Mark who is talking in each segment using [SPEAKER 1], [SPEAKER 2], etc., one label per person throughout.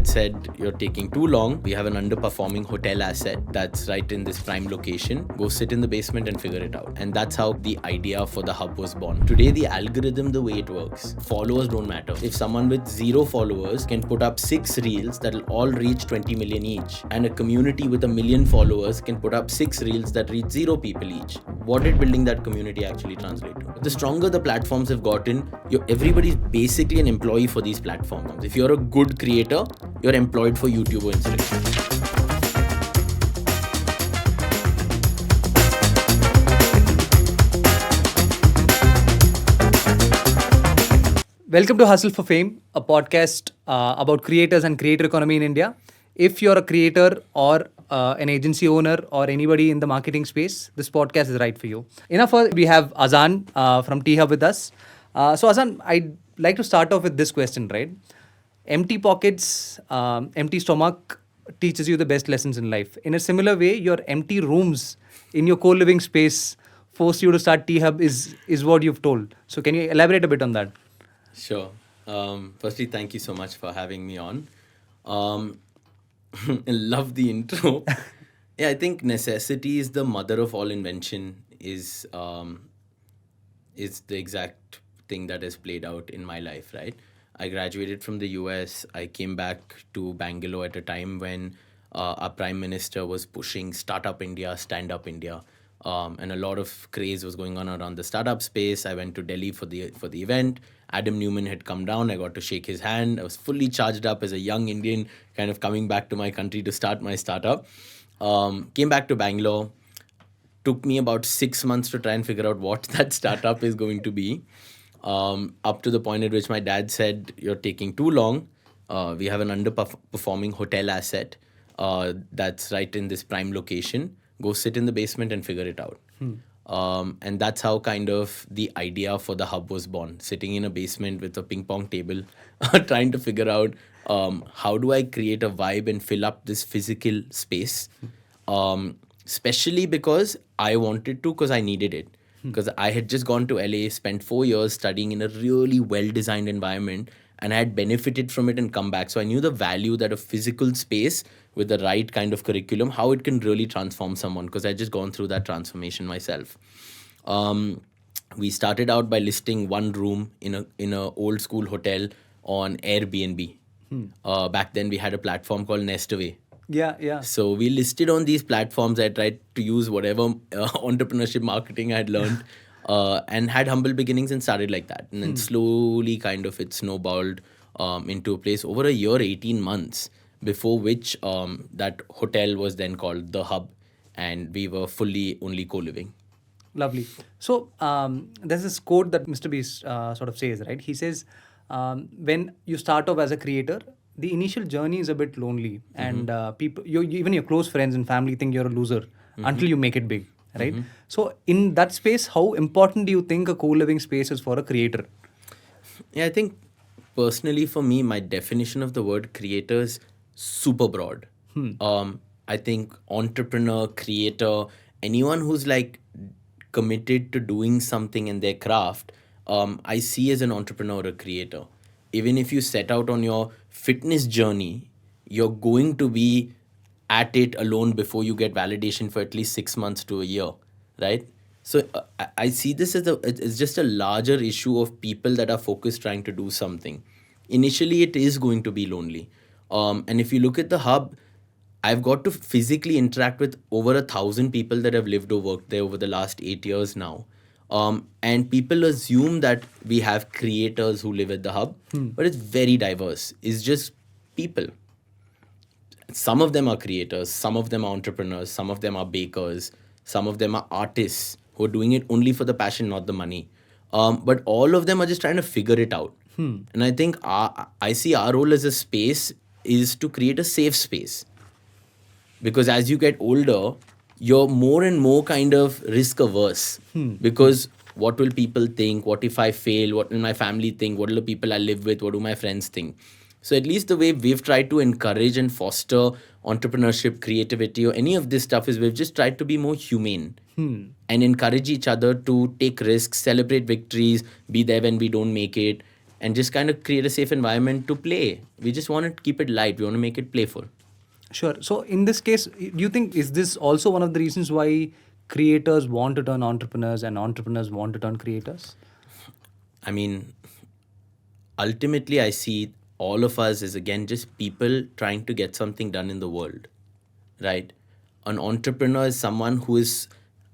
[SPEAKER 1] dad said, "You're taking too long. We have an underperforming hotel asset that's right in this prime location. Go sit in the basement and figure it out." And that's how the idea for the hub was born. Today, the algorithm, the way it works, followers don't matter. If someone with 0 followers can put up 6 reels that'll all reach 20 million each, and a community with 1 million followers can put up 6 reels that reach 0 people each, what did building that community actually translate to? The stronger the platforms have gotten, everybody's basically an employee for these platforms. If you're a good creator, you're employed for YouTube or Instagram.
[SPEAKER 2] Welcome to Hustle for Fame, a podcast about creators and creator economy in India. If you're a creator or an agency owner or anybody in the marketing space, this podcast is right for you. We have Azaan from Hub with us. So Azaan, I'd like to start off with this question, right? Empty pockets, empty stomach teaches you the best lessons in life. In a similar way, your empty rooms in your co-living space force you to start Hub is what you've told. So can you elaborate a bit on that?
[SPEAKER 1] Sure. Firstly, thank you so much for having me on. I love the intro. Yeah, I think necessity is the mother of all invention is the exact thing that has played out in my life, right? I graduated from the US. I came back to Bangalore at a time when our Prime Minister was pushing Startup India, Stand Up India. And a lot of craze was going on around the startup space. I went to Delhi for the event. Adam Newman had come down. I got to shake his hand. I was fully charged up as a young Indian, kind of coming back to my country to start my startup. Came back to Bangalore. Took me about 6 months to try and figure out what that startup is going to be. Up to the point at which my dad said, "You're taking too long. We have an underperforming hotel asset that's right in this prime location. Go sit in the basement and figure it out." And that's how kind of the idea for the hub was born. Sitting in a basement with a ping pong table, trying to figure out how do I create a vibe and fill up this physical space. Especially because I wanted to, because I needed it. Because I had just gone to LA, spent 4 years studying in a really well-designed environment, and I had benefited from it and come back. So I knew the value that a physical space with the right kind of curriculum, how it can really transform someone, because I'd just gone through that transformation myself. We started out by listing one room in a old school hotel on Airbnb. Back then we had a platform called Nestaway.
[SPEAKER 2] Yeah.
[SPEAKER 1] So we listed on these platforms. I tried to use whatever entrepreneurship marketing I had learned and had humble beginnings and started like that. And then slowly kind of it snowballed into a place over a year, 18 months, before which that hotel was then called The Hub, and we were fully only co-living.
[SPEAKER 2] Lovely. So there's this quote that Mr. Beast sort of says, right? He says, when you start off as a creator, the initial journey is a bit lonely, and people, even your close friends and family think you're a loser until you make it big, right? So in that space, how important do you think a co-living space is for a creator?
[SPEAKER 1] Yeah, I think personally for me, my definition of the word creator is super broad. I think entrepreneur, creator, anyone who's like committed to doing something in their craft, I see as an entrepreneur or a creator. Even if you set out on your fitness journey, you're going to be at it alone before you get validation for at least 6 months to a year, right? So I see this as it's just a larger issue of people that are focused trying to do something. Initially, it is going to be lonely. And if you look at the hub, I've got to physically interact with over 1,000 people that have lived or worked there over the last 8 years now. And people assume that we have creators who live at the hub, but it's very diverse. It's just people. Some of them are creators, some of them are entrepreneurs, some of them are bakers, some of them are artists who are doing it only for the passion, not the money. But all of them are just trying to figure it out. And I think I see our role as a space is to create a safe space. Because as you get older, you're more and more kind of risk averse. Because what will people think? What if I fail? What will my family think? What will the people I live with? What do my friends think? So at least the way we've tried to encourage and foster entrepreneurship, creativity, or any of this stuff is we've just tried to be more humane and encourage each other to take risks, celebrate victories, be there when we don't make it, and just kind of create a safe environment to play. We just want to keep it light. We want to make it playful.
[SPEAKER 2] Sure. So in this case, do you think is this also one of the reasons why creators want to turn entrepreneurs and entrepreneurs want to turn creators?
[SPEAKER 1] I mean, ultimately, I see all of us as again just people trying to get something done in the world, right? An entrepreneur is someone who has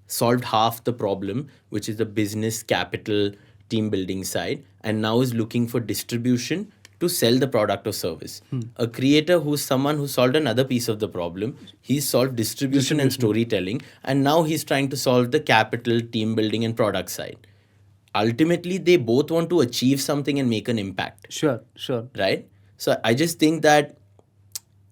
[SPEAKER 1] solved half the problem, which is the business capital team building side, and now is looking for distribution to sell the product or service. A creator who's someone who solved another piece of the problem, he's solved distribution and storytelling, and now he's trying to solve the capital, team building, and product side. Ultimately, they both want to achieve something and make an impact,
[SPEAKER 2] Sure, sure.
[SPEAKER 1] right? So I just think that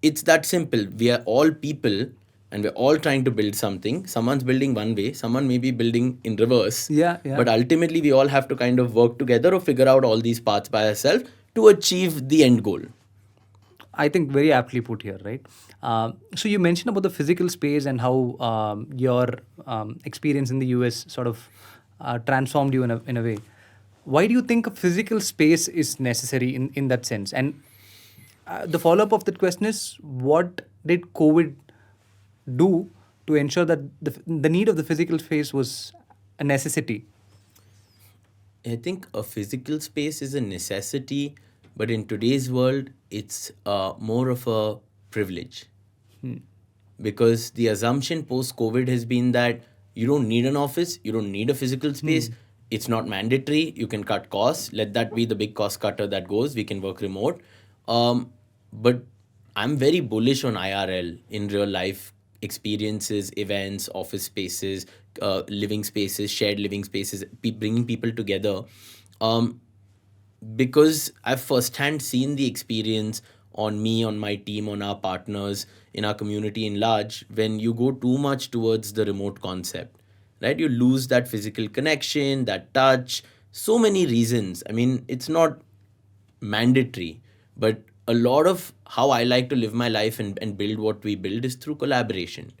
[SPEAKER 1] it's that simple. We are all people and we're all trying to build something. Someone's building one way, someone may be building in reverse.
[SPEAKER 2] Yeah, yeah.
[SPEAKER 1] But ultimately, we all have to kind of work together or figure out all these paths by ourselves to achieve the end goal.
[SPEAKER 2] I think very aptly put here, right? So you mentioned about the physical space and how your experience in the US sort of transformed you in a way. Why do you think a physical space is necessary in that sense? And the follow up of that question is, what did COVID do to ensure that the need of the physical space was a necessity?
[SPEAKER 1] I think a physical space is a necessity, but in today's world, it's more of a privilege. Because the assumption post COVID has been that you don't need an office, you don't need a physical space, it's not mandatory, you can cut costs, let that be the big cost cutter that goes, we can work remote. But I'm very bullish on IRL, in real life experiences, events, office spaces, living spaces, shared living spaces, bringing people together. Because I've firsthand seen the experience on me, on my team, on our partners, in our community in large, when you go too much towards the remote concept, right? You lose that physical connection, that touch, so many reasons. I mean, it's not mandatory, but a lot of how I like to live my life and build what we build is through collaboration.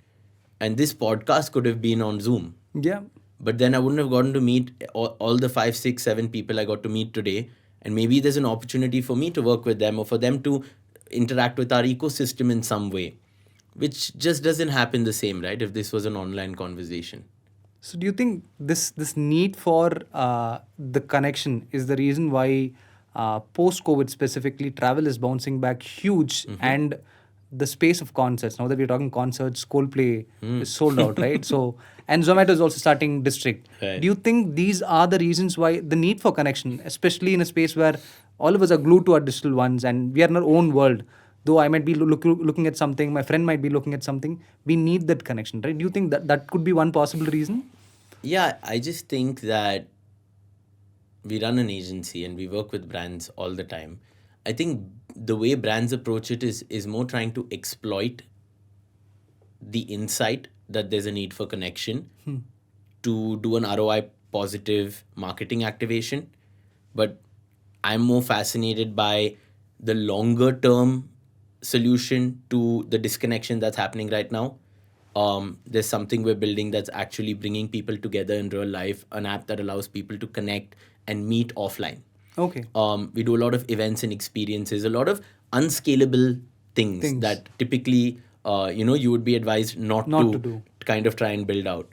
[SPEAKER 1] And this podcast could have been on Zoom.
[SPEAKER 2] Yeah.
[SPEAKER 1] But then I wouldn't have gotten to meet all the 5, 6, 7 people I got to meet today. And maybe there's an opportunity for me to work with them or for them to interact with our ecosystem in some way, which just doesn't happen the same, right? If this was an online conversation.
[SPEAKER 2] So do you think this need for the connection is the reason why post COVID specifically travel is bouncing back huge and the space of concerts, now that we're talking concerts, Coldplay is sold out, right? So and Zomato is also starting district.
[SPEAKER 1] Right.
[SPEAKER 2] Do you think these are the reasons why the need for connection, especially in a space where all of us are glued to our digital ones and we are in our own world? Though I might be looking at something, my friend might be looking at something, we need that connection, right? Do you think that could be one possible reason?
[SPEAKER 1] Yeah, I just think that we run an agency and we work with brands all the time. I think the way brands approach it is more trying to exploit the insight that there's a need for connection to do an ROI positive marketing activation. But I'm more fascinated by the longer term solution to the disconnection that's happening right now. There's something we're building that's actually bringing people together in real life, an app that allows people to connect and meet offline.
[SPEAKER 2] Okay.
[SPEAKER 1] We do a lot of events and experiences, a lot of unscalable things that typically, you would be advised not to
[SPEAKER 2] do.
[SPEAKER 1] kind of try and build out.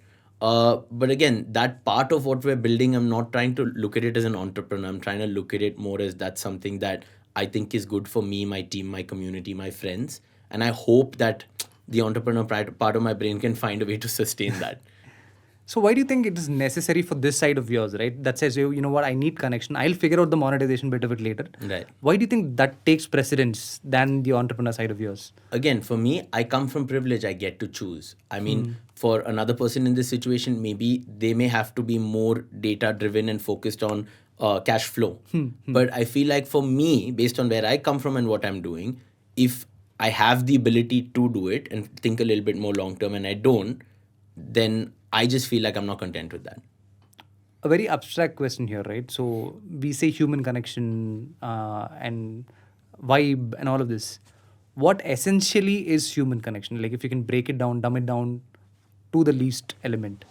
[SPEAKER 1] But again, that part of what we're building, I'm not trying to look at it as an entrepreneur. I'm trying to look at it more as that's something that I think is good for me, my team, my community, my friends. And I hope that the entrepreneur part of my brain can find a way to sustain that.
[SPEAKER 2] So why do you think it is necessary for this side of yours, right? That says, you know what, I need connection. I'll figure out the monetization bit of it later.
[SPEAKER 1] Right.
[SPEAKER 2] Why do you think that takes precedence than the entrepreneur side of yours?
[SPEAKER 1] Again, for me, I come from privilege. I get to choose. I mean, for another person in this situation, maybe they may have to be more data driven and focused on cash flow. But I feel like for me, based on where I come from and what I'm doing, if I have the ability to do it and think a little bit more long term and I don't, then I just feel like I'm not content with that.
[SPEAKER 2] A very abstract question here, right? So we say human connection and vibe and all of this. What essentially is human connection? Like if you can break it down, dumb it down to the least element.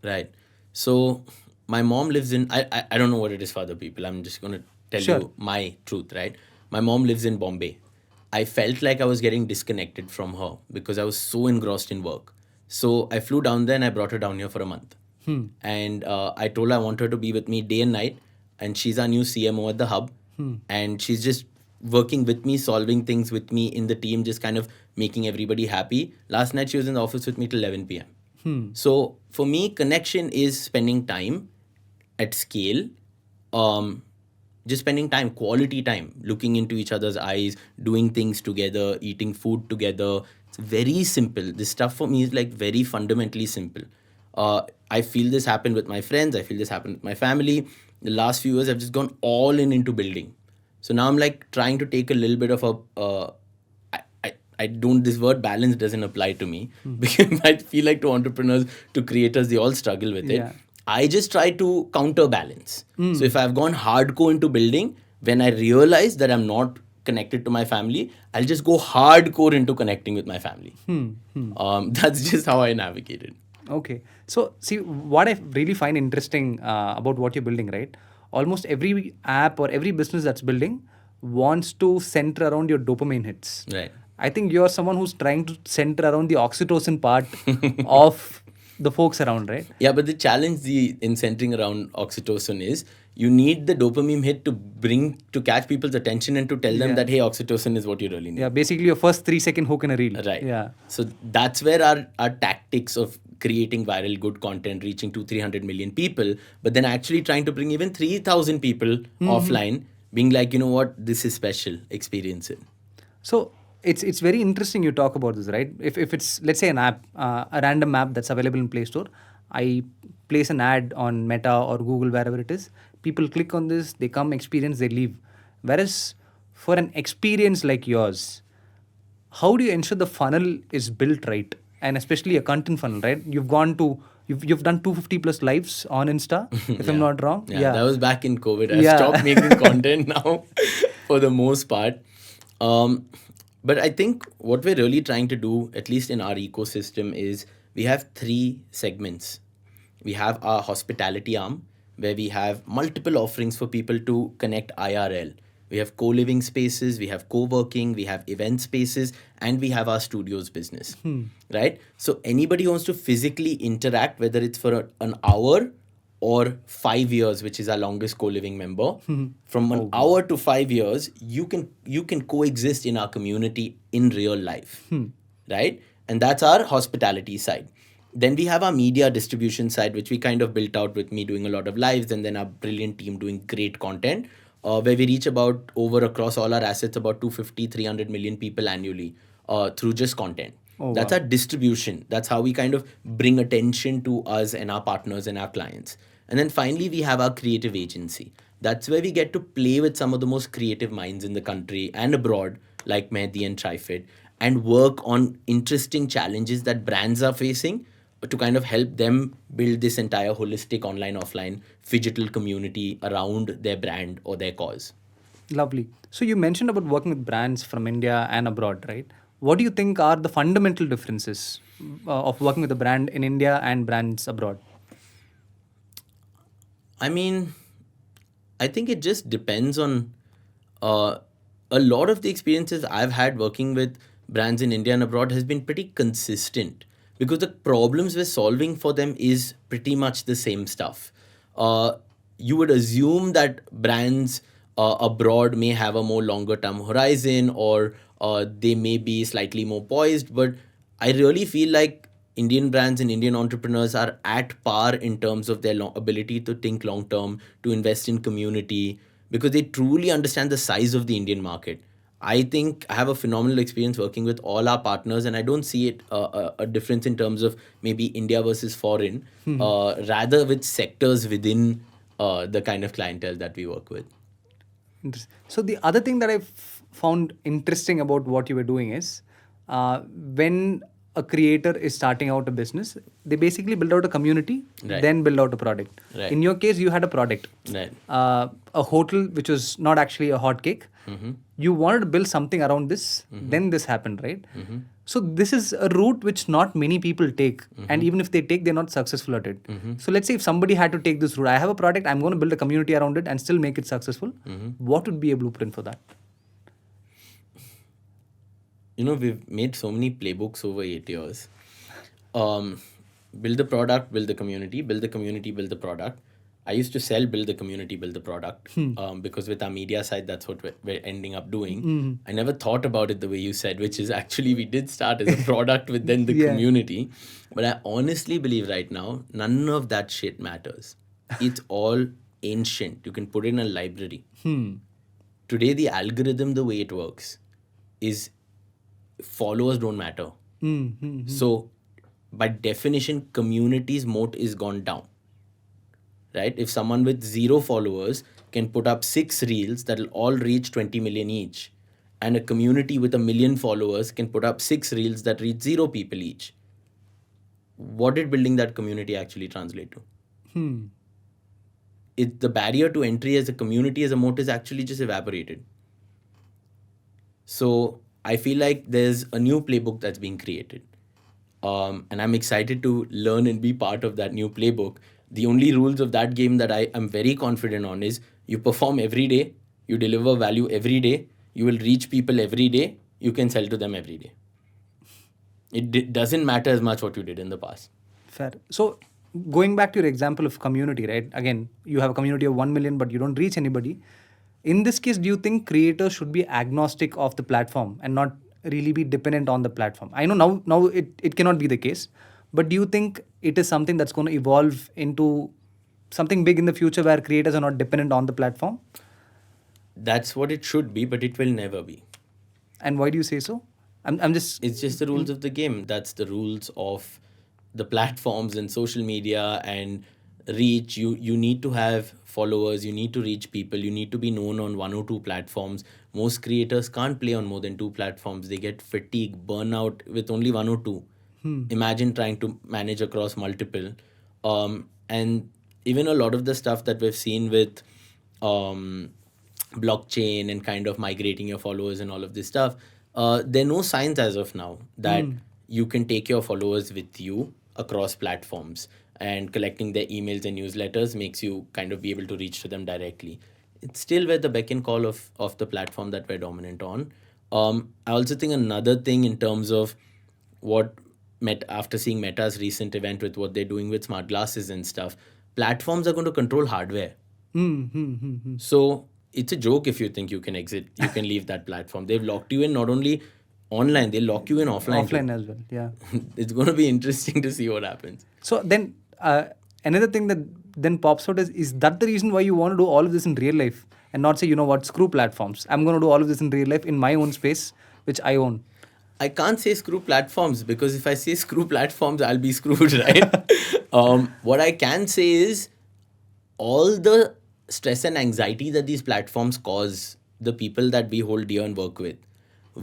[SPEAKER 1] Right. So my mom lives in, I don't know what it is for other people. I'm just going to tell
[SPEAKER 2] Sure.
[SPEAKER 1] you my truth, right? My mom lives in Bombay. I felt like I was getting disconnected from her because I was so engrossed in work. So I flew down there and I brought her down here for a month. And I told her I want her to be with me day and night. And she's our new CMO at the Hub. And she's just working with me, solving things with me in the team, just kind of making everybody happy. Last night she was in the office with me till 11 p.m. So for me, connection is spending time at scale, just spending time, quality time, looking into each other's eyes, doing things together, eating food together. It's very simple. This stuff for me is like very fundamentally simple. I feel this happen with my friends. I feel this happen with my family. The last few years, I've just gone all in into building. So now I'm like trying to take a little bit of I don't, this word balance doesn't apply to me because I feel like to entrepreneurs, to creators, they all struggle with it.
[SPEAKER 2] Yeah.
[SPEAKER 1] I just try to counterbalance. So if I've gone hardcore into building, when I realize that I'm not connected to my family, I'll just go hardcore into connecting with my family. That's just how I navigate it.
[SPEAKER 2] Okay. So, see, what I really find interesting about what you're building, right? Almost every app or every business that's building wants to center around your dopamine hits.
[SPEAKER 1] Right.
[SPEAKER 2] I think you're someone who's trying to center around the oxytocin part of the folks around, right?
[SPEAKER 1] Yeah, but the challenge in centering around oxytocin is you need the dopamine hit to catch people's attention and to tell them that, hey, oxytocin is what you really need.
[SPEAKER 2] Yeah, basically your first 3-second hook in a reel.
[SPEAKER 1] Right.
[SPEAKER 2] Yeah.
[SPEAKER 1] So that's where our tactics of creating viral good content, reaching 200-300 million people, but then actually trying to bring even 3,000 people offline, being like, you know what, this is special, experience it.
[SPEAKER 2] So it's very interesting you talk about this, right? If it's, let's say, an app, a random app that's available in Play Store, I place an ad on Meta or Google, wherever it is. People click on this, they come, experience, they leave. Whereas for an experience like yours, how do you ensure the funnel is built right? And especially a content funnel, right? You've done 250 plus lives on Insta, if I'm not wrong.
[SPEAKER 1] Yeah, that was back in COVID. I
[SPEAKER 2] Yeah.
[SPEAKER 1] stopped making content now for the most part. But I think what we're really trying to do, at least in our ecosystem, is we have 3 segments. We have our hospitality arm, where we have multiple offerings for people to connect IRL. We have co-living spaces, we have co-working, we have event spaces, and we have our studios business, right? So anybody who wants to physically interact, whether it's for an hour or 5 years, which is our longest co-living member, from an hour to 5 years, you can coexist in our community in real life, right? And that's our hospitality side. Then we have our media distribution side, which we kind of built out with me doing a lot of lives, and then our brilliant team doing great content, where we reach about across all our assets about 250-300 million people annually through just content. That's our distribution. That's how we kind of bring attention to us and our partners and our clients. And then finally, we have our creative agency. That's where we get to play with some of the most creative minds in the country and abroad, like Mehdi and Trifid, and work on interesting challenges that brands are facing to kind of help them build this entire holistic online, offline, phygital community around their brand or their cause.
[SPEAKER 2] Lovely. So you mentioned about working with brands from India and abroad, right? What do you think are the fundamental differences of working with a brand in India and brands abroad?
[SPEAKER 1] I mean, I think it just depends on a lot of the experiences I've had working with brands in India and abroad has been pretty consistent because the problems we're solving for them is pretty much the same stuff. You would assume that brands abroad may have a more longer term horizon or they may be slightly more poised, but I really feel like Indian brands and Indian entrepreneurs are at par in terms of their ability to think long term, to invest in community, because they truly understand the size of the Indian market. I think I have a phenomenal experience working with all our partners, and I don't see it a difference in terms of maybe India versus foreign, rather with sectors within the kind of clientele that we work with.
[SPEAKER 2] So the other thing that I found interesting about what you were doing is when a creator is starting out a business, they basically build out a community,
[SPEAKER 1] Right.
[SPEAKER 2] then build out a product.
[SPEAKER 1] Right.
[SPEAKER 2] In your case, you had a product,
[SPEAKER 1] Right.
[SPEAKER 2] a hotel which was not actually a hot cake, You wanted to build something around this, then this happened, right? So this is a route which not many people take, and even if they take, they're not successful at it. So let's say if somebody had to take this route, I have a product, I'm going to build a community around it and still make it successful. What would be a blueprint for that?
[SPEAKER 1] We've made so many playbooks over 8 years. Build the product, build the community, build the community, build the product. I used to sell build the community, build the product, because with our media side, that's what we're ending up doing. I never thought about it the way you said, which is actually we did start as a product with then the community. But I honestly believe right now, none of that shit matters. It's all ancient. You can put it in a library. Today, the algorithm, the way it works, is followers don't matter. So, by definition, community's moat is gone down. Right? If someone with 0 followers can put up 6 reels that'll all reach 20 million each, and a community with 1 million followers can put up 6 reels that reach 0 people each, what did building that community actually translate to? The barrier to entry as a community, as a moat, is actually just evaporated. So I feel like there's a new playbook that's being created. And I'm excited to learn and be part of that new playbook. The only rules of that game that I am very confident on is you perform every day, you deliver value every day, you will reach people every day, you can sell to them every day. It doesn't matter as much what you did in the past.
[SPEAKER 2] Fair. So going back to your example of community, right? Again, you have a community of 1 million, but you don't reach anybody. In this case, do you think creators should be agnostic of the platform and not really be dependent on the platform? I know now it cannot be the case, but do you think it is something that's going to evolve into something big in the future where creators are not dependent on the platform?
[SPEAKER 1] That's what it should be, but it will never be.
[SPEAKER 2] And why do you say so?
[SPEAKER 1] It's just the rules of the game. That's the rules of the platforms and social media and reach. You need to have followers, you need to reach people, you need to be known on 1 or 2 platforms. Most creators can't play on more than 2 platforms. They get fatigue, burnout with only 1 or 2. Imagine trying to manage across multiple. And even a lot of the stuff that we've seen with blockchain and kind of migrating your followers and all of this stuff, there are no signs as of now that you can take your followers with you across platforms, and collecting their emails and newsletters makes you kind of be able to reach to them directly. It's still with the beck and call of the platform that we're dominant on. I also think another thing in terms of what after seeing Meta's recent event with what they're doing with smart glasses and stuff, platforms are going to control hardware. So it's a joke if you think you can exit, you can leave that platform. They've locked you in not only online, they'll lock you in offline.
[SPEAKER 2] Offline as well, yeah.
[SPEAKER 1] It's going to be interesting to see what happens.
[SPEAKER 2] So then another thing that then pops out is that the reason why you want to do all of this in real life and not say, you know what, screw platforms. I'm going to do all of this in real life in my own space, which I own.
[SPEAKER 1] I can't say screw platforms, because if I say screw platforms, I'll be screwed, right? What I can say is all the stress and anxiety that these platforms cause the people that we hold dear and work with,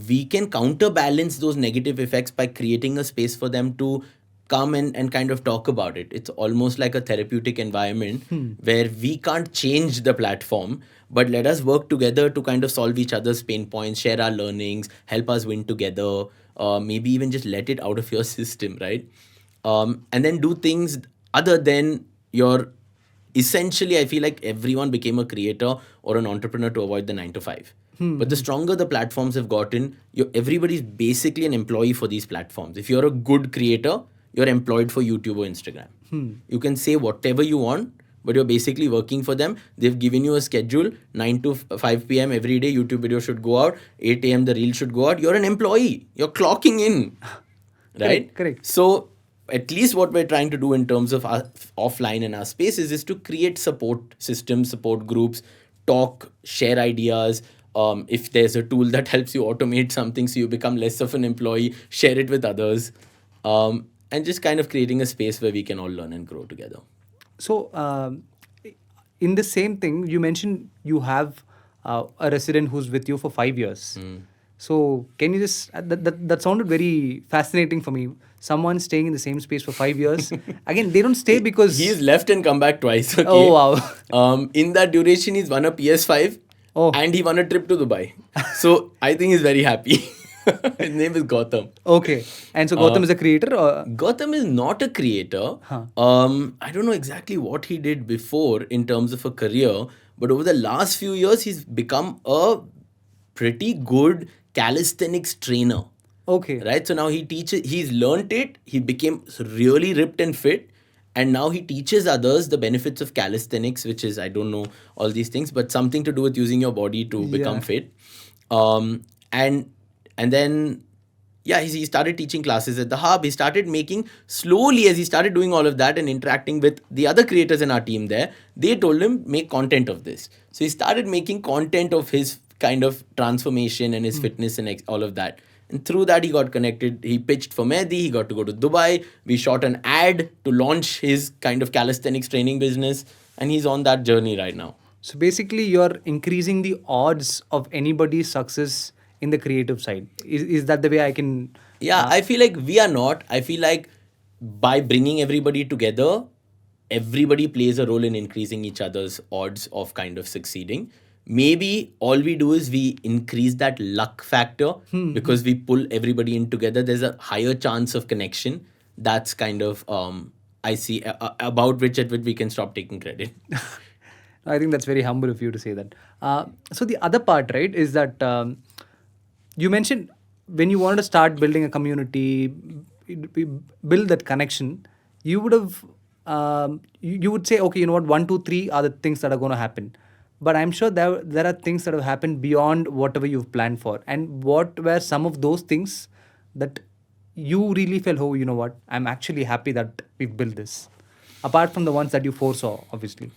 [SPEAKER 1] we can counterbalance those negative effects by creating a space for them to come and kind of talk about it. It's almost like a therapeutic environment where we can't change the platform, but let us work together to kind of solve each other's pain points, share our learnings, help us win together, maybe even just let it out of your system, right? And then do things other than your... Essentially, I feel like everyone became a creator or an entrepreneur to avoid the 9 to 5. But the stronger the platforms have gotten, everybody's basically an employee for these platforms. If you're a good creator, you're employed for YouTube or Instagram. You can say whatever you want, but you're basically working for them. They've given you a schedule, 9 to 5 p.m. every day, YouTube video should go out, 8 a.m. the reel should go out. You're an employee. You're clocking in, right?
[SPEAKER 2] Correct.
[SPEAKER 1] So at least what we're trying to do in terms of our offline and our spaces is to create support systems, support groups, talk, share ideas. If there's a tool that helps you automate something so you become less of an employee, share it with others. And just kind of creating a space where we can all learn and grow together.
[SPEAKER 2] So in the same thing, you mentioned you have a resident who's with you for 5 years. So can you just... That sounded very fascinating for me. Someone staying in the same space for 5 years. Again, they don't stay because...
[SPEAKER 1] He's left and come back twice. Okay?
[SPEAKER 2] Oh, wow.
[SPEAKER 1] In that duration, he's won a PS5
[SPEAKER 2] Oh,
[SPEAKER 1] and he won a trip to Dubai. So I think he's very happy. His name is Gautam.
[SPEAKER 2] okay. And so Gautam is a creator, or
[SPEAKER 1] Gautam is not a creator.
[SPEAKER 2] huh?
[SPEAKER 1] I don't know exactly what he did before in terms of a career, but over the last few years, he's become a pretty good calisthenics trainer.
[SPEAKER 2] Okay.
[SPEAKER 1] Right? So now he teaches, he's learned it, he became really ripped and fit, and now he teaches others the benefits of calisthenics, which is, I don't know all these things, but something to do with using your body to become
[SPEAKER 2] Yeah.
[SPEAKER 1] fit. Um, and then yeah, he started teaching classes at the Hub. He started making, slowly as he started doing all of that and interacting with the other creators in our team there, they told him make content of this. So he started making content of his kind of transformation and his fitness and all of that. And through that, he got connected. He pitched for Mehdi. He got to go to Dubai. We shot an ad to launch his kind of calisthenics training business. And he's on that journey right now.
[SPEAKER 2] So basically, you're increasing the odds of anybody's success in the creative side. Is that the way I can?
[SPEAKER 1] Yeah, I feel like we are not. I feel like by bringing everybody together, everybody plays a role in increasing each other's odds of kind of succeeding. Maybe all we do is we increase that luck factor because we pull everybody in together. There's a higher chance of connection. That's kind of I see about which at which we can stop taking credit.
[SPEAKER 2] I think that's very humble of you to say that. So the other part, right, is that you mentioned when you wanted to start building a community, build that connection, you would have, you would say, okay, you know what, one, two, three are the things that are going to happen. But I'm sure there are things that have happened beyond whatever you've planned for. And what were some of those things that you really felt, oh, you know what, I'm actually happy that we've built this, apart from the ones that you foresaw, obviously.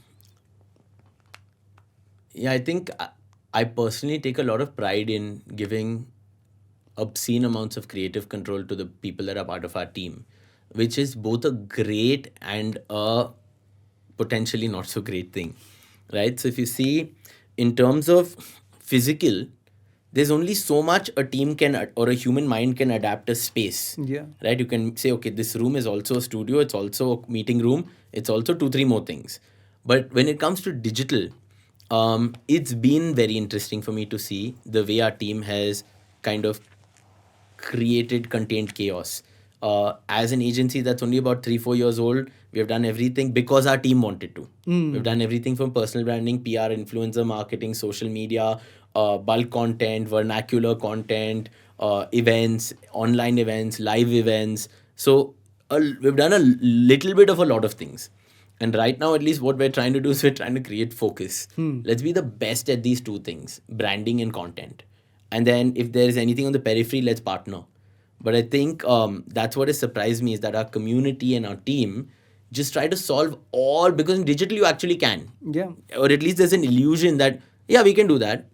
[SPEAKER 1] Yeah, I think I personally take a lot of pride in giving obscene amounts of creative control to the people that are part of our team, which is both a great and a potentially not so great thing, right? So if you see in terms of physical, there's only so much a team can or a human mind can adapt a space,
[SPEAKER 2] Yeah.
[SPEAKER 1] right? You can say, okay, this room is also a studio, it's also a meeting room, it's also two, three more things. But when it comes to digital, it's been very interesting for me to see the way our team has kind of created contained chaos. As an agency that's only about 3-4 years old, we have done everything because our team wanted to. We've done everything from personal branding, PR, influencer marketing, social media, bulk content, vernacular content, events, online events, live events. So we've done a little bit of a lot of things. And right now, at least what we're trying to do is we're trying to create focus. Let's be the best at these two things, branding and content. And then if there's anything on the periphery, let's partner. But I think that's what has surprised me is that our community and our team just try to solve all, because in digital you actually can.
[SPEAKER 2] Yeah.
[SPEAKER 1] Or at least there's an illusion that, yeah, we can do that.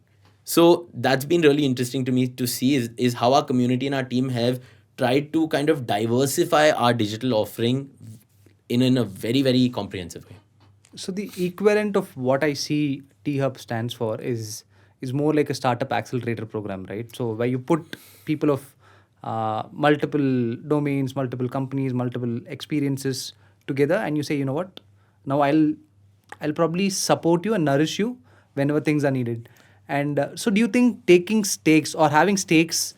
[SPEAKER 1] So that's been really interesting to me to see is how our community and our team have tried to kind of diversify our digital offering in a very, very comprehensive way.
[SPEAKER 2] So the equivalent of what I see T Hub stands for is more like a startup accelerator program, right? So where you put people of multiple domains, multiple companies, multiple experiences together, and you say, you know what, now I'll probably support you and nourish you whenever things are needed. And so, do you think taking stakes or having stakes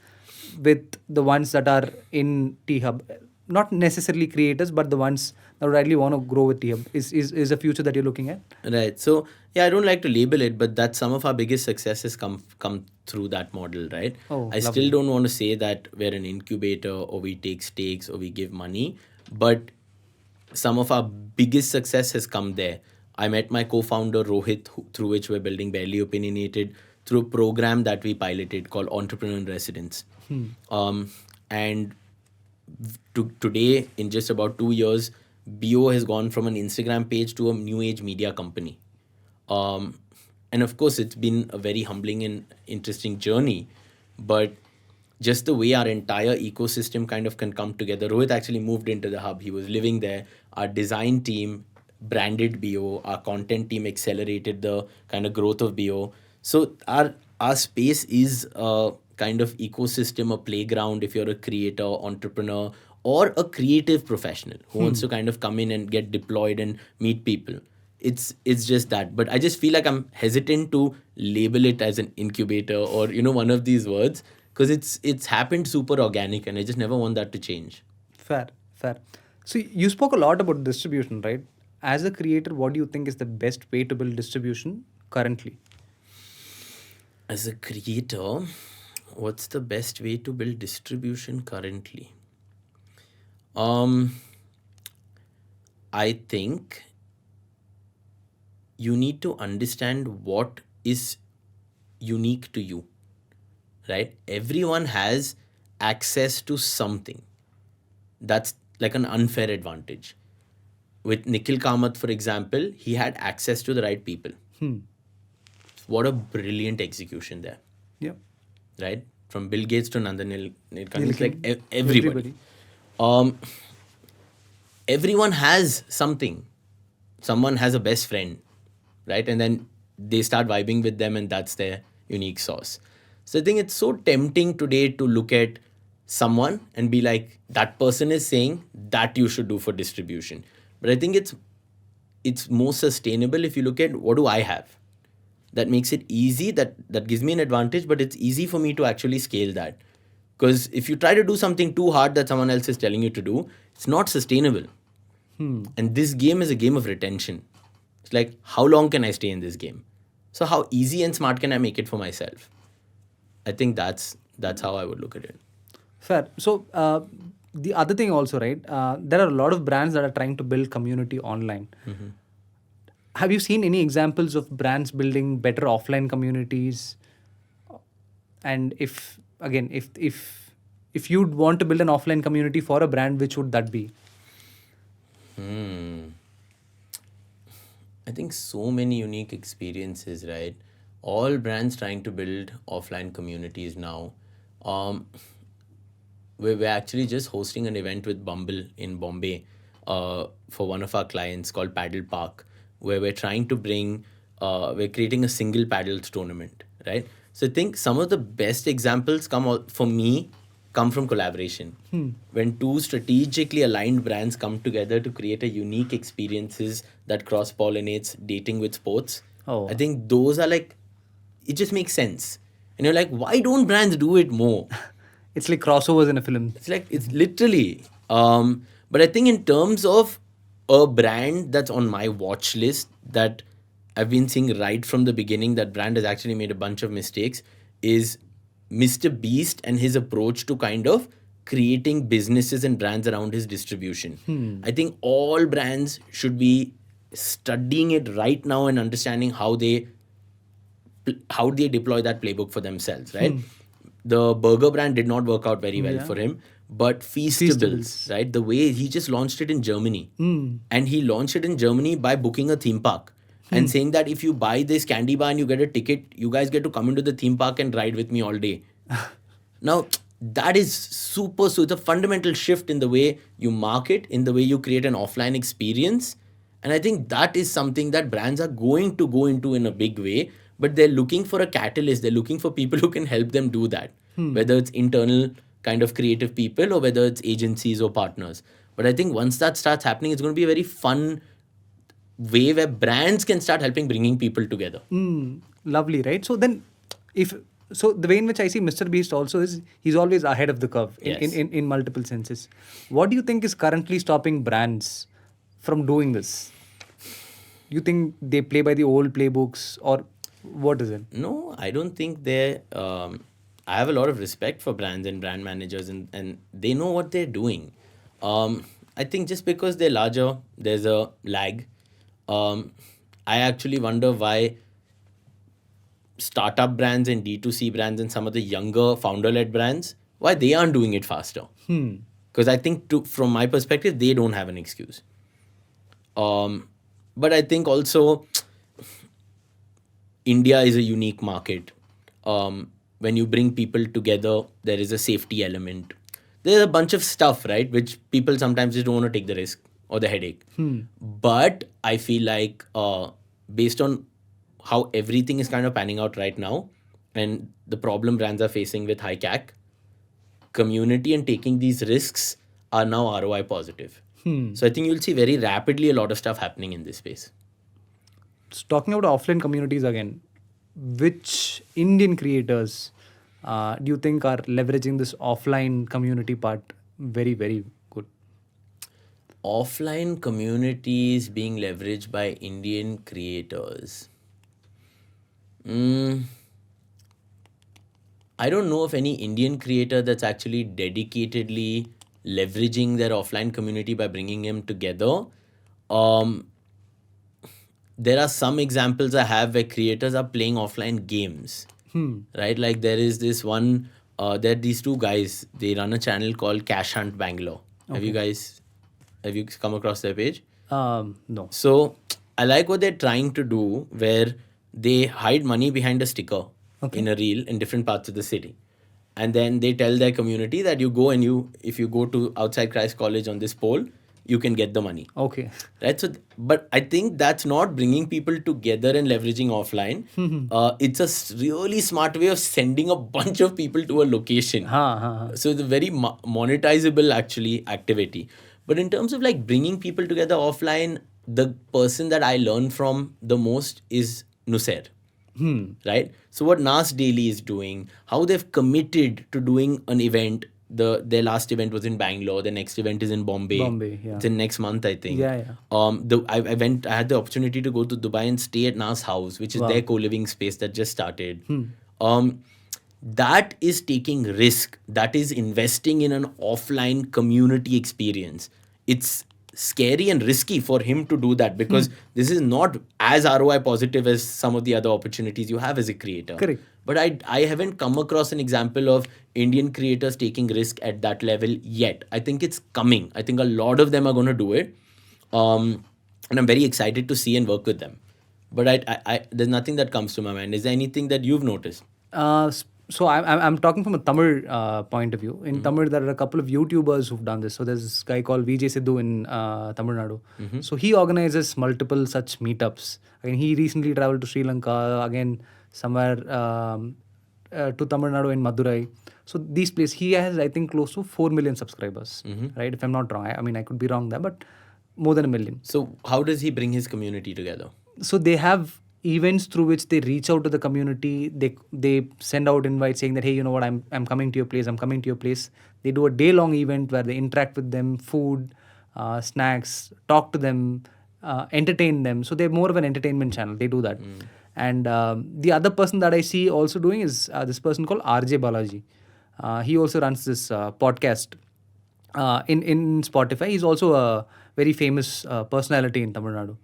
[SPEAKER 2] with the ones that are in T Hub, not necessarily creators, but the ones that really want to grow with T Hub, is a future that you're looking at?
[SPEAKER 1] Right. So yeah, I don't like to label it, but that some of our biggest successes come through that model, right?
[SPEAKER 2] Oh,
[SPEAKER 1] I still
[SPEAKER 2] lovely.
[SPEAKER 1] don't want to say that we're an incubator or we take stakes or we give money, but some of our biggest success has come there. I met my co-founder Rohit, through which we're building Barely Opinionated, through a program that we piloted called Entrepreneur in Residence. And today, in just about 2 years, BO has gone from an Instagram page to a new age media company. Um, and of course, it's been a very humbling and interesting journey. But just the way our entire ecosystem kind of can come together. Rohit actually moved into the hub. He was living there. Our design team branded BO. Our content team accelerated the kind of growth of BO. So our space is a kind of ecosystem, a playground if you're a creator, entrepreneur, or a creative professional who wants to kind of come in and get deployed and meet people. it's just that. But I just feel like I'm hesitant to label it as an incubator or one of these words, because it's happened super organic, and I just never want that to change.
[SPEAKER 2] Fair, fair. So you spoke a lot about distribution, right? As a creator, what do you think is the best way to build distribution currently?
[SPEAKER 1] As a creator, what's the best way to build distribution currently? um I think you need to understand what is unique to you, right? Everyone has access to something. That's like an unfair advantage. With Nikhil Kamath, for example, he had access to the right people. What a brilliant execution there,
[SPEAKER 2] Yeah.
[SPEAKER 1] right? From Bill Gates to Nandan Nilekani, it's like
[SPEAKER 2] Nilekani,
[SPEAKER 1] everybody. Um, everyone has something. Someone has a best friend, right? And then they start vibing with them, and that's their unique sauce. So I think it's so tempting today to look at someone and be like, that person is saying that you should do for distribution. But I think it's more sustainable if you look at, what do I have that makes it easy, that gives me an advantage, but it's easy for me to actually scale that. Because if you try to do something too hard that someone else is telling you to do, it's not sustainable. And this game is a game of retention. It's like, how long can I stay in this game? So how easy and smart can I make it for myself? I think that's how I would look at it.
[SPEAKER 2] Fair. So the other thing also, right? There are a lot of brands that are trying to build community online. Have you seen any examples of brands building better offline communities? And if again, if you'd want to build an offline community for a brand, which would that be?
[SPEAKER 1] I think so many unique experiences, right? All brands trying to build offline communities now. Um, we're actually just hosting an event with Bumble in Bombay for one of our clients called Paddle Park, where we're creating a single paddles tournament, right? So I think some of the best examples for me come from collaboration. When two strategically aligned brands come together to create a unique experiences that cross pollinates dating with sports,
[SPEAKER 2] Oh.
[SPEAKER 1] I think those are like, it just makes sense. And you're like, why don't brands do it more?
[SPEAKER 2] It's like crossovers in a film.
[SPEAKER 1] It's like, it's literally. But I think in terms of a brand that's on my watch list that I've been seeing right from the beginning, that brand has actually made a bunch of mistakes, is Mr. Beast and his approach to kind of creating businesses and brands around his distribution. I think all brands should be studying it right now and understanding how they deploy that playbook for themselves, right? The burger brand did not work out very well for him, but Feastables, right? The way he just launched it in Germany, and he launched it in Germany by booking a theme park and saying that if you buy this candy bar and you get a ticket, you guys get to come into the theme park and ride with me all day. Now, that is super, so it's a fundamental shift in the way you market, in the way you create an offline experience. And I think that is something that brands are going to go into in a big way, but they're looking for a catalyst. They're looking for people who can help them do that, whether it's internal kind of creative people or whether it's agencies or partners. But I think once that starts happening, it's going to be a very fun way where brands can start helping bringing people together.
[SPEAKER 2] Lovely, right? So then, if so, the way in which I see Mr. Beast also is he's always ahead of the curve in multiple senses. What do you think is currently stopping brands from doing this? You think they play by the old playbooks, or what is it?
[SPEAKER 1] No, I don't think they're. I have a lot of respect for brands and brand managers, and they know what they're doing. I think just because they're larger, there's a lag. I actually wonder why startup brands and D2C brands and some of the younger founder led brands, why they aren't doing it faster. Because I think, from my perspective, they don't have an excuse. But I think also India is a unique market. When you bring people together, there is a safety element. There's a bunch of stuff, right, which people sometimes just don't want to take the risk or the headache. But I feel like based on how everything is kind of panning out right now and the problem brands are facing with high CAC, community and taking these risks are now ROI positive. So I think you'll see very rapidly a lot of stuff happening in this space.
[SPEAKER 2] talking about offline communities again, which Indian creators do you think are leveraging this offline community part very, very good?
[SPEAKER 1] Offline communities being leveraged by Indian creators. I don't know of any Indian creator that's actually dedicatedly leveraging their offline community by bringing them together. Um, there are some examples I have where creators are playing offline games, right? Like there is this one, there are these two guys, they run a channel called Hub Bangalore. Have you come across their page?
[SPEAKER 2] No.
[SPEAKER 1] So I like what they're trying to do, where they hide money behind a sticker in a reel in different parts of the city. And then they tell their community that you go and if you go to outside Christ College on this pole, you can get the money.
[SPEAKER 2] Okay.
[SPEAKER 1] Right. So, but I think that's not bringing people together and leveraging offline. It's a really smart way of sending a bunch of people to a location. So it's a very monetizable actually activity. But in terms of like bringing people together offline, the person that I learn from the most is Nusair. Right. So what Nas Daily is doing, how they've committed to doing an event. Their last event was in Bangalore. The next event is in Bombay.
[SPEAKER 2] Yeah.
[SPEAKER 1] It's in next month, I think.
[SPEAKER 2] Yeah.
[SPEAKER 1] I had the opportunity to go to Dubai and stay at Nas house, which is their co-living space that just started. That is taking risk. That is investing in an offline community experience. It's scary and risky for him to do that because this is not as ROI positive as some of the other opportunities you have as a creator.
[SPEAKER 2] Correct.
[SPEAKER 1] But I haven't come across an example of Indian creators taking risk at that level yet. I think it's coming. I think a lot of them are going to do it. And I'm very excited to see and work with them. But I there's nothing that comes to my mind. Is there anything that you've noticed?
[SPEAKER 2] So I'm talking from a Tamil point of view. In Tamil, there are a couple of YouTubers who've done this. So there's this guy called Vijay Sidhu in Tamil Nadu. So he organizes multiple such meetups. I mean, he recently traveled to Sri Lanka, again somewhere to Tamil Nadu in Madurai. So these places, he has, I think, close to 4 million subscribers, right? If I'm not wrong. I mean, I could be wrong there, but more than 1 million.
[SPEAKER 1] So how does he bring his community together?
[SPEAKER 2] So they have events through which they reach out to the community. They send out invites saying that, hey, you know what, I'm coming to your place. I'm coming to your place. They do a day-long event where they interact with them, food, snacks, talk to them, entertain them. So they're more of an entertainment channel. They do that. And the other person that I see also doing is this person called RJ Balaji. He also runs this podcast in Spotify. He's also a very famous personality in Tamil Nadu.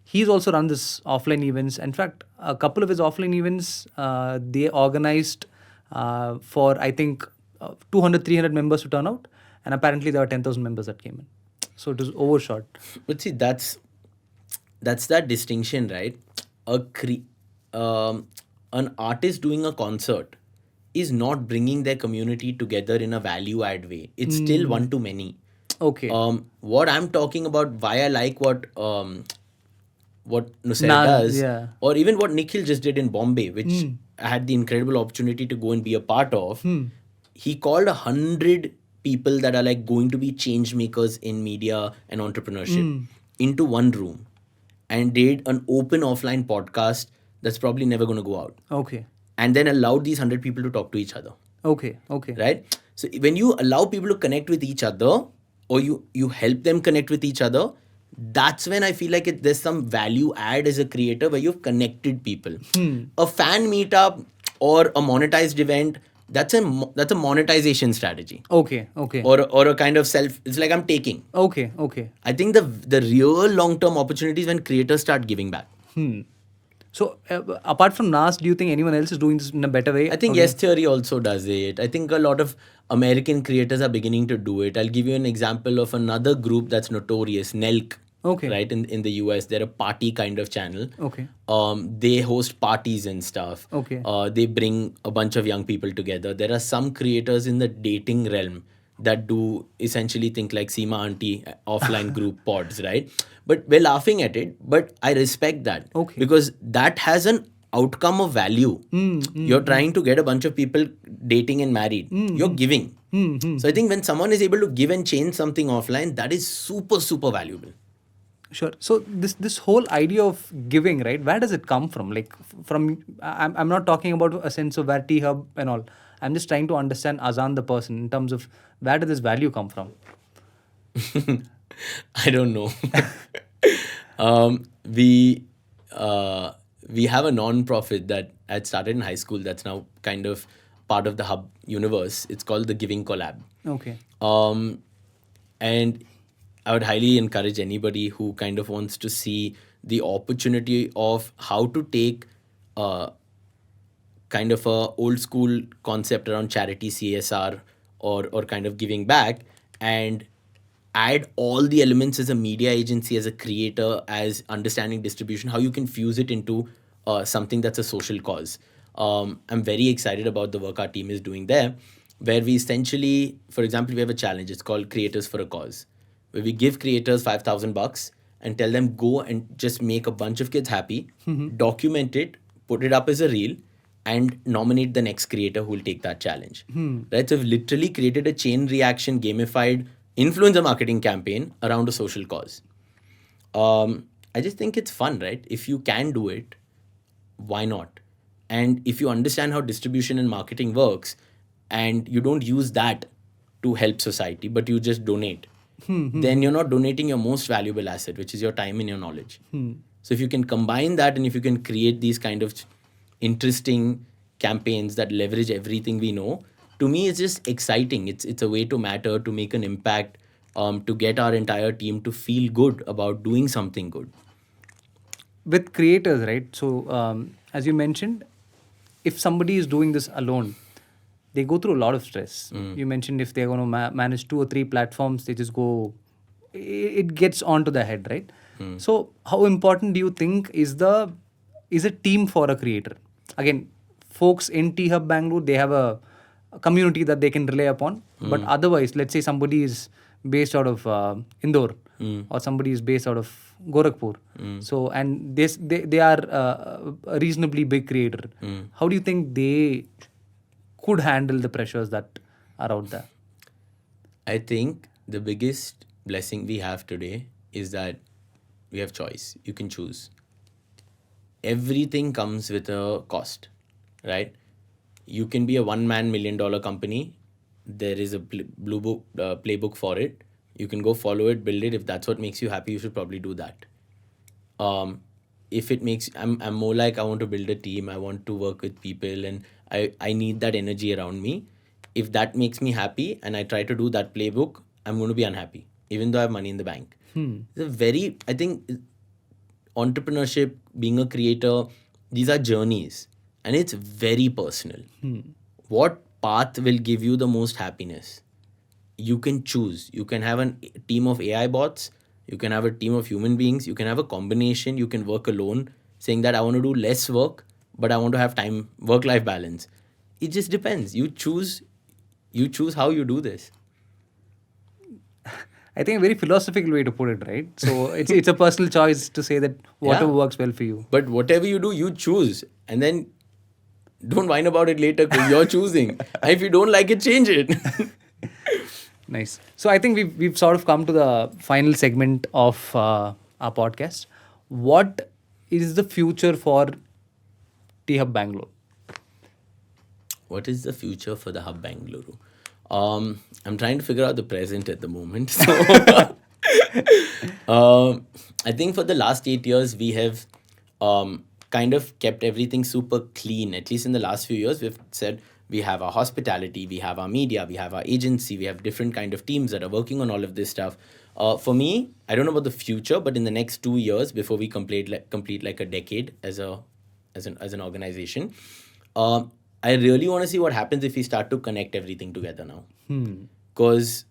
[SPEAKER 2] He's also run this offline events. In fact, a couple of his offline events, they organized for, I think, 200, 300 members to turn out. And apparently there were 10,000 members that came in. So it was overshot.
[SPEAKER 1] But see, that's that distinction, right? An artist doing a concert is not bringing their community together in a value add way. It's still one to many.
[SPEAKER 2] Okay.
[SPEAKER 1] What I'm talking about, why I like what Nusair does, or even what Nikhil just did in Bombay, which I had the incredible opportunity to go and be a part of. He called 100 people that are like going to be change makers in media and entrepreneurship into one room and did an open offline podcast that's probably never going to go out.
[SPEAKER 2] Okay.
[SPEAKER 1] And then allowed these 100 people to talk to each other.
[SPEAKER 2] Okay.
[SPEAKER 1] Right? So when you allow people to connect with each other, or you help them connect with each other, that's when I feel like there's some value add as a creator where you've connected people. A fan meetup or a monetized event, that's a monetization strategy.
[SPEAKER 2] Okay.
[SPEAKER 1] Or a kind of it's like I'm taking.
[SPEAKER 2] Okay.
[SPEAKER 1] I think the real long-term opportunities when creators start giving back.
[SPEAKER 2] So apart from Nas, do you think anyone else is doing this in a better way?
[SPEAKER 1] I think Yes Theory also does it. I think a lot of American creators are beginning to do it. I'll give you an example of another group that's notorious, Nelk.
[SPEAKER 2] Okay.
[SPEAKER 1] Right, in the US, they're a party kind of channel.
[SPEAKER 2] Okay.
[SPEAKER 1] They host parties and stuff.
[SPEAKER 2] Okay.
[SPEAKER 1] They bring a bunch of young people together. There are some creators in the dating realm that do essentially think like Seema Auntie offline group pods, right? But we're laughing at it, but I respect that.
[SPEAKER 2] Okay.
[SPEAKER 1] Because that has an outcome of value. You're trying to get a bunch of people dating and married. You're giving.
[SPEAKER 2] Hmm.
[SPEAKER 1] So I think when someone is able to give and change something offline, that is super, super valuable.
[SPEAKER 2] Sure. So this whole idea of giving, right? Where does it come from? Like from I'm not talking about a sense of where T Hub and all. I'm just trying to understand Azaan the person in terms of where did this value come from?
[SPEAKER 1] I don't know. um, we we have a non-profit that had started in high school that's now kind of part of the Hub universe. It's called the Giving Collab.
[SPEAKER 2] Okay.
[SPEAKER 1] Um, and I would highly encourage anybody who kind of wants to see the opportunity of how to take uh, kind of a old school concept around charity CSR or kind of giving back and add all the elements as a media agency, as a creator, as understanding distribution, how you can fuse it into something that's a social cause. I'm very excited about the work our team is doing there, where we essentially, for example, we have a challenge. It's called Creators for a Cause, where we give creators $5,000 and tell them go and just make a bunch of kids happy, document it, put it up as a reel, and nominate the next creator who will take that challenge. Right? So we've literally created a chain reaction, gamified influencer marketing campaign around a social cause. I just think it's fun, right? If you can do it, why not? And if you understand how distribution and marketing works, and you don't use that to help society, but you just donate, then you're not donating your most valuable asset, which is your time and your knowledge. So if you can combine that and if you can create these kind of interesting campaigns that leverage everything we know, to me it's just exciting. It's a way to matter, to make an impact, to get our entire team to feel good about doing something good.
[SPEAKER 2] With creators, right? So as you mentioned, if somebody is doing this alone, they go through a lot of stress. You mentioned if they're going to manage 2 or 3 platforms, they just go, it gets onto their head, right? So how important do you think is a team for a creator? Again, folks in T Hub Bangalore, they have a community that they can rely upon. But otherwise, let's say somebody is based out of Indore or somebody is based out of Gorakhpur. So, and they are a reasonably big creator. How do you think they could handle the pressures that are out there?
[SPEAKER 1] I think the biggest blessing we have today is that we have choice. You can choose. Everything comes with a cost, right? You can be a one-man $1 million company. There is a blue book playbook for it. You can go follow it, build it. If that's what makes you happy, you should probably do that. If it makes, I'm more like I want to build a team. I want to work with people, and I need that energy around me. If that makes me happy, and I try to do that playbook, I'm going to be unhappy, even though I have money in the bank. It's a very, I think, entrepreneurship, being a creator, these are journeys, and it's very personal. What path will give you the most happiness? You can choose. You can have a team of AI bots, you can have a team of human beings, you can have a combination, you can work alone, saying that I want to do less work, but I want to have time, work life balance. It just depends. You choose how you do this.
[SPEAKER 2] I think a very philosophical way to put it, right? So it's a personal choice to say that whatever
[SPEAKER 1] Yeah.
[SPEAKER 2] works well for you.
[SPEAKER 1] But whatever you do, you choose. And then don't whine about it later because you're choosing. And if you don't like it, change it.
[SPEAKER 2] Nice. So I think we've sort of come to the final segment of our podcast. What is the future for T Hub Bangalore?
[SPEAKER 1] What is the future for the Hub Bangalore? I'm trying to figure out the present at the moment. So, I think for the last 8 years, we have kind of kept everything super clean. At least in the last few years, we've said we have our hospitality, we have our media, we have our agency, we have different kind of teams that are working on all of this stuff. For me, I don't know about the future, but in the next 2 years, before we complete like a decade as an organization, I really want to see what happens if we start to connect everything together now. Because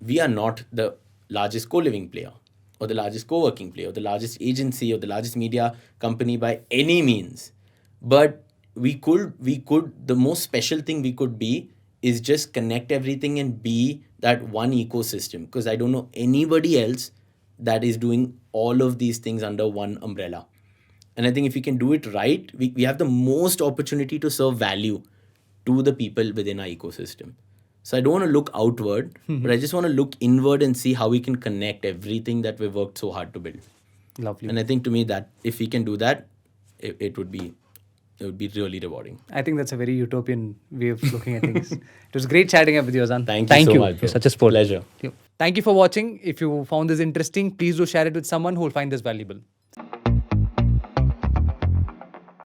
[SPEAKER 1] we are not the largest co-living player or the largest co-working player or the largest agency or the largest media company by any means. But the most special thing we could be is just connect everything and be that one ecosystem. Because I don't know anybody else that is doing all of these things under one umbrella. And I think if we can do it right, we have the most opportunity to serve value to the people within our ecosystem. So I don't want to look outward, but I just want to look inward and see how we can connect everything that we've worked so hard to build.
[SPEAKER 2] Lovely.
[SPEAKER 1] And I think to me that if we can do that, it would be really rewarding.
[SPEAKER 2] I think that's a very utopian way of looking at things. It was great chatting up with you, Azaan.
[SPEAKER 1] Thank you so much, bro.
[SPEAKER 2] Such a sport.
[SPEAKER 1] Pleasure.
[SPEAKER 2] Thank you for watching. If you found this interesting, please do share it with someone who will find this valuable.